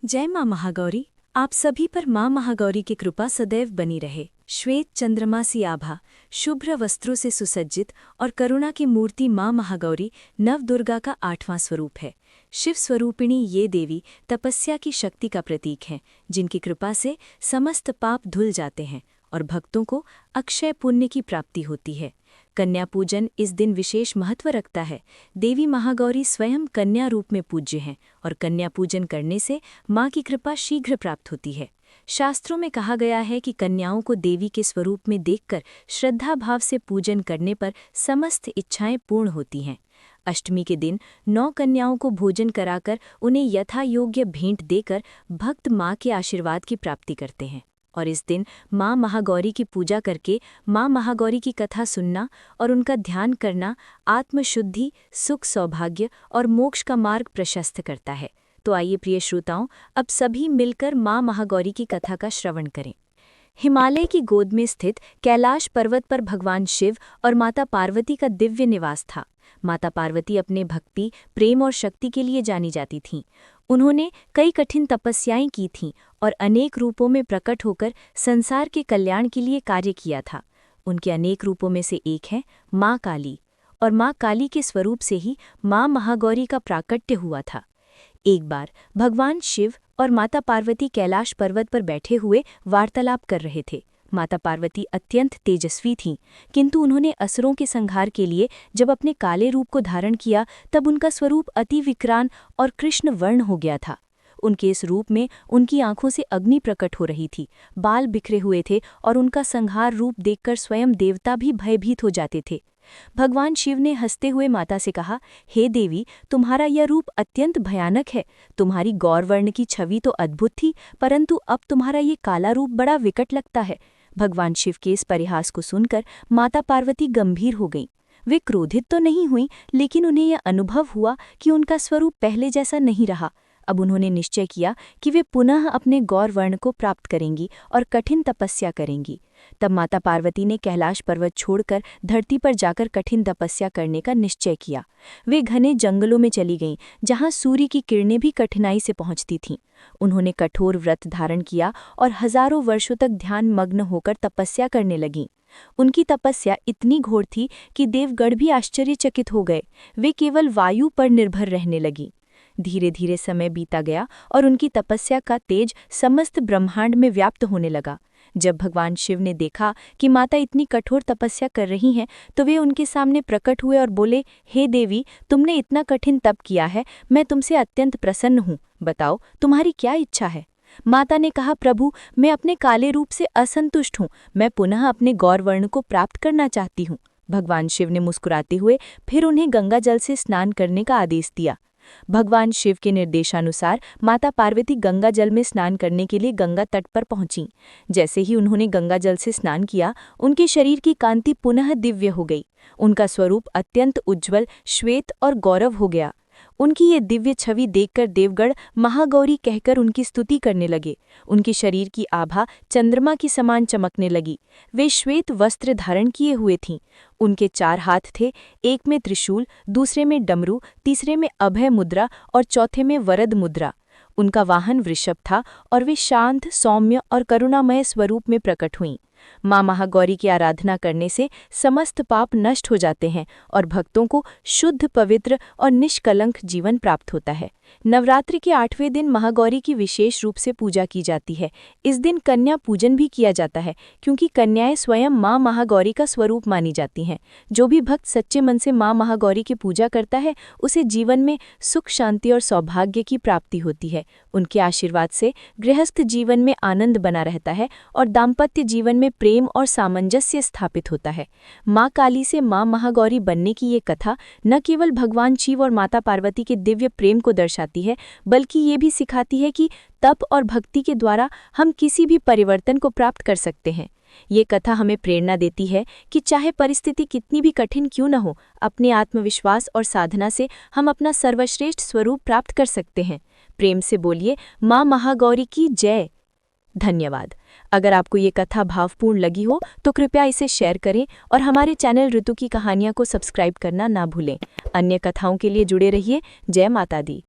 जय माँ महागौरी। आप सभी पर माँ महागौरी की कृपा सदैव बनी रहे। श्वेत चंद्रमा सी आभा, शुभ्र वस्त्रों से सुसज्जित और करुणा की मूर्ति माँ महागौरी नवदुर्गा का 8वां स्वरूप है। शिव स्वरूपिणी ये देवी तपस्या की शक्ति का प्रतीक हैं, जिनकी कृपा से समस्त पाप धुल जाते हैं और भक्तों को अक्षय पुण्य की प्राप्ति होती है। कन्या पूजन इस दिन विशेष महत्व रखता है। देवी महागौरी स्वयं कन्या रूप में पूज्य हैं और कन्या पूजन करने से माँ की कृपा शीघ्र प्राप्त होती है। शास्त्रों में कहा गया है कि कन्याओं को देवी के स्वरूप में देखकर श्रद्धा भाव से पूजन करने पर समस्त इच्छाएं पूर्ण होती हैं। अष्टमी के दिन 9 कन्याओं को भोजन कराकर उन्हें यथा योग्य भेंट देकर भक्त माँ के आशीर्वाद की प्राप्ति करते हैं और इस दिन माँ महागौरी की पूजा करके माँ महागौरी की कथा सुनना और उनका ध्यान करना आत्मशुद्धि, सुख, सौभाग्य और मोक्ष का मार्ग प्रशस्त करता है। तो आइए प्रिय श्रोताओं, अब सभी मिलकर माँ महागौरी की कथा का श्रवण करें। हिमालय की गोद में स्थित कैलाश पर्वत पर भगवान शिव और माता पार्वती का दिव्य निवास था। माता पार्वती अपने भक्ति, प्रेम और शक्ति के लिए जानी जाती थीं। उन्होंने कई कठिन तपस्याएं की थीं और अनेक रूपों में प्रकट होकर संसार के कल्याण के लिए कार्य किया था। उनके अनेक रूपों में से एक है माँ काली, और माँ काली के स्वरूप से ही माँ महागौरी का प्राकट्य हुआ था। एक बार भगवान शिव और माता पार्वती कैलाश पर्वत पर बैठे हुए वार्तालाप कर रहे थे। माता पार्वती अत्यंत तेजस्वी थीं, किंतु उन्होंने असुरों के संहार के लिए जब अपने काले रूप को धारण किया तब उनका स्वरूप अति विकराल और कृष्ण वर्ण हो गया था। उनके इस रूप में उनकी आंखों से अग्नि प्रकट हो रही थी, बाल बिखरे हुए थे और उनका संहार रूप देखकर स्वयं देवता भी भयभीत हो जाते थे। भगवान शिव ने हंसते हुए माता से कहा, हे देवी, तुम्हारा यह रूप अत्यंत भयानक है। तुम्हारी गौरवर्ण की छवि तो अद्भुत थी, परंतु अब तुम्हारा ये काला रूप बड़ा विकट लगता है। भगवान शिव के इस परिहास को सुनकर माता पार्वती गंभीर हो गईं। वे क्रोधित तो नहीं हुईं, लेकिन उन्हें यह अनुभव हुआ कि उनका स्वरूप पहले जैसा नहीं रहा। अब उन्होंने निश्चय किया कि वे पुनः अपने गौरवर्ण को प्राप्त करेंगी और कठिन तपस्या करेंगी। तब माता पार्वती ने कैलाश पर्वत छोड़कर धरती पर जाकर कठिन तपस्या करने का निश्चय किया। वे घने जंगलों में चली गईं, जहां सूर्य की किरणें भी कठिनाई से पहुंचती थीं। उन्होंने कठोर व्रत धारण किया और हजारों वर्षों तक ध्यान मग्न होकर तपस्या करने लगीं। उनकी तपस्या इतनी घोर थी कि देवगण भी आश्चर्यचकित हो गए। वे केवल वायु पर निर्भर रहने लगीं। धीरे धीरे समय बीता गया और उनकी तपस्या का तेज समस्त ब्रह्मांड में व्याप्त होने लगा। जब भगवान शिव ने देखा कि माता इतनी कठोर तपस्या कर रही हैं, तो वे उनके सामने प्रकट हुए और बोले, हे देवी, तुमने इतना कठिन तप किया है, मैं तुमसे अत्यंत प्रसन्न हूँ। बताओ, तुम्हारी क्या इच्छा है? माता ने कहा, प्रभु, मैं अपने काले रूप से असंतुष्ट हूँ। मैं पुनः अपने गौरवर्ण को प्राप्त करना चाहती हूँ। भगवान शिव ने मुस्कुराते हुए फिर उन्हें गंगा जल से स्नान करने का आदेश दिया। भगवान शिव के निर्देशानुसार माता पार्वती गंगा जल में स्नान करने के लिए गंगा तट पर पहुंचीं। जैसे ही उन्होंने गंगा जल से स्नान किया, उनके शरीर की कांति पुनः दिव्य हो गई। उनका स्वरूप अत्यंत उज्ज्वल, श्वेत और गौरव हो गया। उनकी ये दिव्य छवि देखकर देवगण महागौरी कहकर उनकी स्तुति करने लगे। उनके शरीर की आभा चंद्रमा की समान चमकने लगी। वे श्वेत वस्त्र धारण किए हुए थीं। उनके 4 हाथ थे, एक में त्रिशूल, दूसरे में डमरू, तीसरे में अभय मुद्रा और चौथे में वरद मुद्रा। उनका वाहन वृषभ था और वे शांत, सौम्य और करुणामय स्वरूप में प्रकट हुईं। माँ महागौरी की आराधना करने से समस्त पाप नष्ट हो जाते हैं और भक्तों को शुद्ध, पवित्र और निष्कलंक जीवन प्राप्त होता है। नवरात्रि के 8वें दिन महागौरी की विशेष रूप से पूजा की जाती है। इस दिन कन्या पूजन भी किया जाता है, क्योंकि कन्याएं स्वयं माँ महागौरी का स्वरूप मानी जाती हैं। जो भी भक्त सच्चे मन से माँ महागौरी की पूजा करता है, उसे जीवन में सुख, शांति और सौभाग्य की प्राप्ति होती है। उनके आशीर्वाद से गृहस्थ जीवन में आनंद बना रहता है और दाम्पत्य जीवन में प्रेम और सामंजस्य स्थापित होता है। माँ काली से माँ महागौरी बनने की ये कथा न केवल भगवान शिव और माता पार्वती के दिव्य प्रेम को दर्शाती है, बल्कि ये भी सिखाती है कि तप और भक्ति के द्वारा हम किसी भी परिवर्तन को प्राप्त कर सकते हैं। ये कथा हमें प्रेरणा देती है कि चाहे परिस्थिति कितनी भी कठिन क्यों न हो, अपने आत्मविश्वास और साधना से हम अपना सर्वश्रेष्ठ स्वरूप प्राप्त कर सकते हैं। प्रेम से बोलिए, माँ महागौरी की जय। धन्यवाद। अगर आपको ये कथा भावपूर्ण लगी हो तो कृपया इसे शेयर करें और हमारे चैनल ऋतु की कहानियाँ को सब्सक्राइब करना ना भूलें। अन्य कथाओं के लिए जुड़े रहिए। जय माता दी।